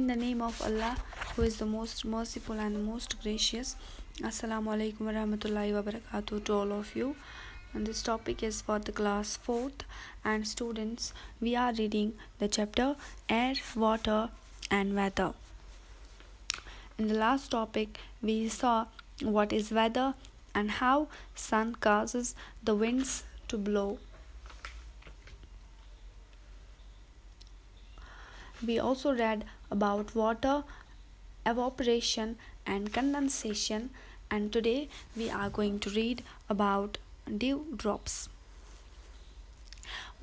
In the name of Allah, who is the most merciful and most gracious. Assalamu alaikum warahmatullahi wabarakatuh to all of you. And this topic is for the class 4th. And students, we are reading the chapter Air, Water and Weather. In the last topic, we saw what is weather and how sun causes the winds to blow. We also read about water, evaporation and condensation, and today we are going to read about dewdrops.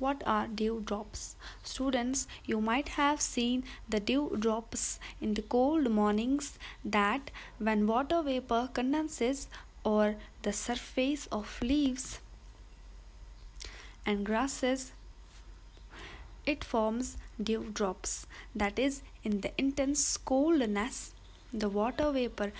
What are dewdrops? Students, you might have seen the dewdrops in the cold mornings that when water vapor condenses over the surface of leaves and grasses, it forms dewdrops. That is, in the intense coldness, the water vapor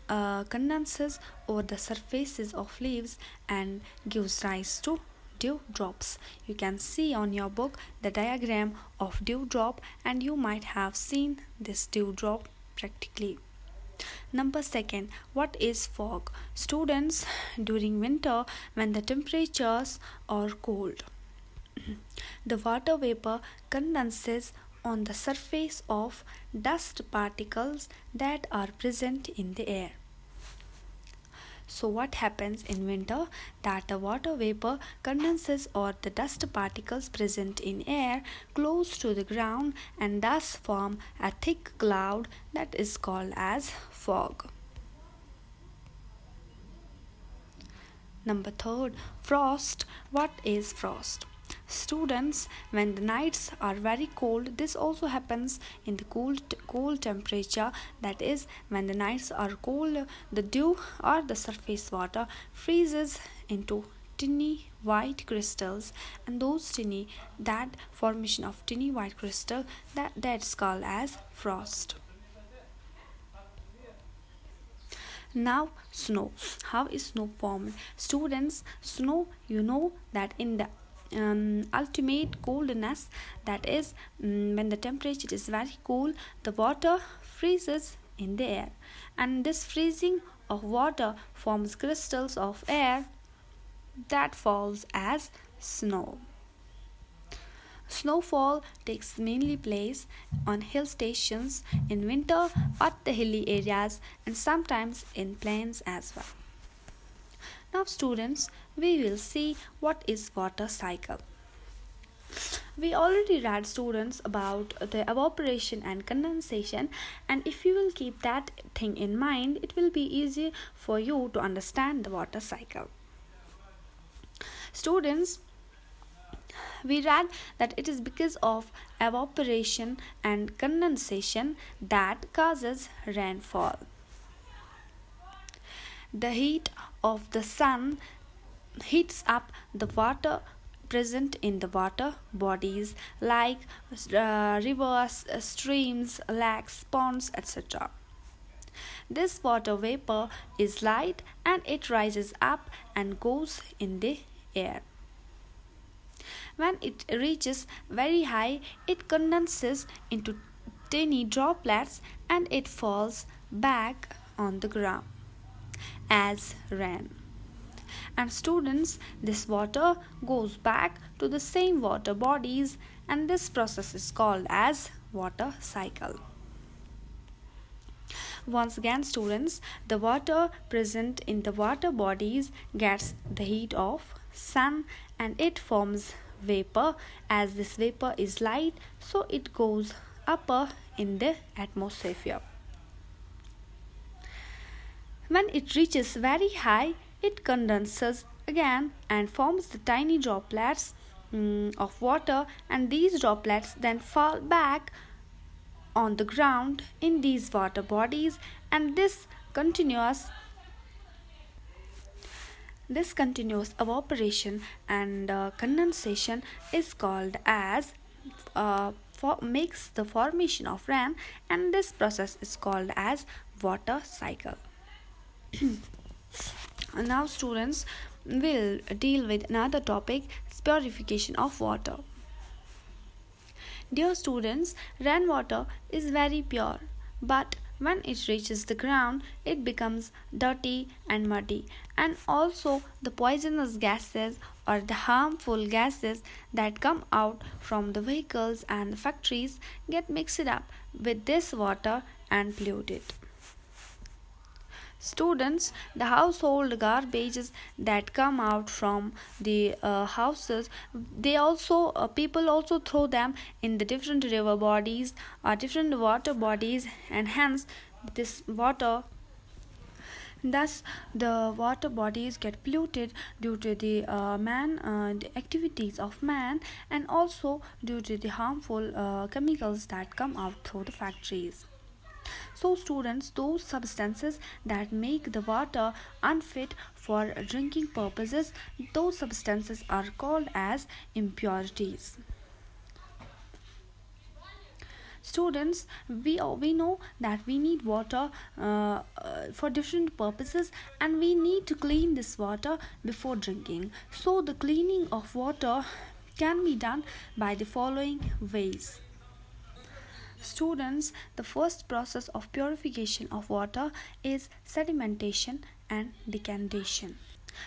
condenses over the surfaces of leaves and gives rise to dewdrops. You can see on your book the diagram of dewdrop, and you might have seen this dewdrop practically. Number 2, what is fog? Students, during winter when the temperatures are cold, the water vapor condenses on the surface of dust particles that are present in the air. So what happens in winter? That the water vapor condenses or the dust particles present in air close to the ground and thus form a thick cloud that is called as fog. Number 3, frost. What is frost? Students, when the nights are very cold, this also happens in the cold temperature. That is, when the nights are cold, the dew or the surface water freezes into tiny white crystals, and that formation of tiny white crystal that's called as frost. Now, snow. How is snow formed? Students, snow, you know that in the ultimate coldness, that is when the temperature is very cold, the water freezes in the air, and this freezing of water forms crystals of air that falls as snow. Snowfall takes mainly place on hill stations in winter, at the hilly areas, and sometimes in plains as well. Now students, we will see what is water cycle. We already read, students, about the evaporation and condensation, and if you will keep that thing in mind, it will be easy for you to understand the water cycle. Students, we read that it is because of evaporation and condensation that causes rainfall. The heat of the sun heats up the water present in the water bodies like rivers, streams, lakes, ponds, etc. This water vapor is light and it rises up and goes in the air. When it reaches very high, it condenses into tiny droplets and it falls back on the ground as rain. And students, this water goes back to the same water bodies, and this process is called as water cycle. Once again, students, the water present in the water bodies gets the heat of sun and it forms vapor. As this vapor is light, so it goes upper in the atmosphere. When it reaches very high, it condenses again and forms the tiny droplets of water, and these droplets then fall back on the ground in these water bodies, and this continuous evaporation and condensation is called as makes the formation of rain, and this process is called as water cycle. Now students, will deal with another topic, purification of water. Dear students, rainwater is very pure, but when it reaches the ground, it becomes dirty and muddy, and also the poisonous gases or the harmful gases that come out from the vehicles and the factories get mixed up with this water and pollute it. Students, the household garbages that come out from the houses, they also people also throw them in the different river bodies or different water bodies, and hence this water thus the water bodies get polluted due to the the activities of man, and also due to the harmful chemicals that come out through the factories. So, students, those substances that make the water unfit for drinking purposes, those substances are called as impurities. Students, we know that we need water for different purposes, and we need to clean this water before drinking. So, the cleaning of water can be done by the following ways. Students, the first process of purification of water is sedimentation and decantation.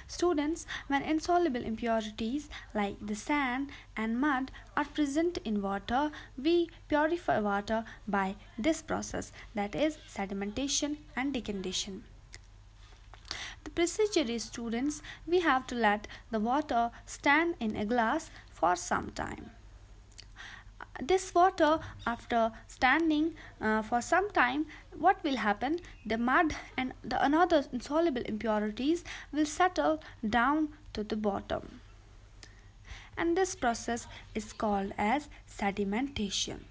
Students, when insoluble impurities like the sand and mud are present in water, we purify water by this process, that is sedimentation and decantation. The procedure is, students, we have to let the water stand in a glass for some time. This water, after standing for some time, what will happen? The mud and the another insoluble impurities will settle down to the bottom, and this process is called as sedimentation.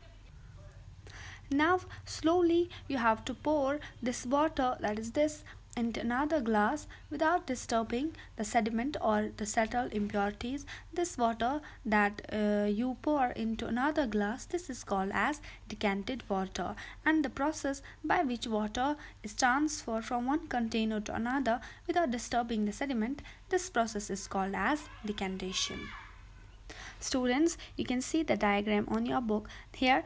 Now slowly you have to pour this water, that is this, into another glass without disturbing the sediment or the settled impurities. This water that you pour into another glass, this is called as decanted water, and the process by which water is transferred from one container to another without disturbing the sediment, this process is called as decantation. Students, you can see the diagram on your book. Here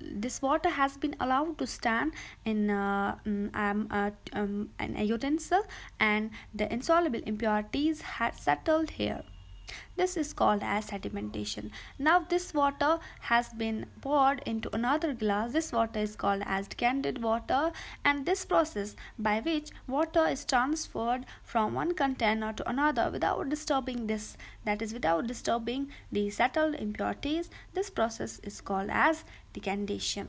this water has been allowed to stand in a utensil, and the insoluble impurities had settled here. This is called as sedimentation. Now this water has been poured into another glass. This water is called as decanted water, and this process by which water is transferred from one container to another without disturbing this, that is without disturbing the settled impurities, this process is called as decantation.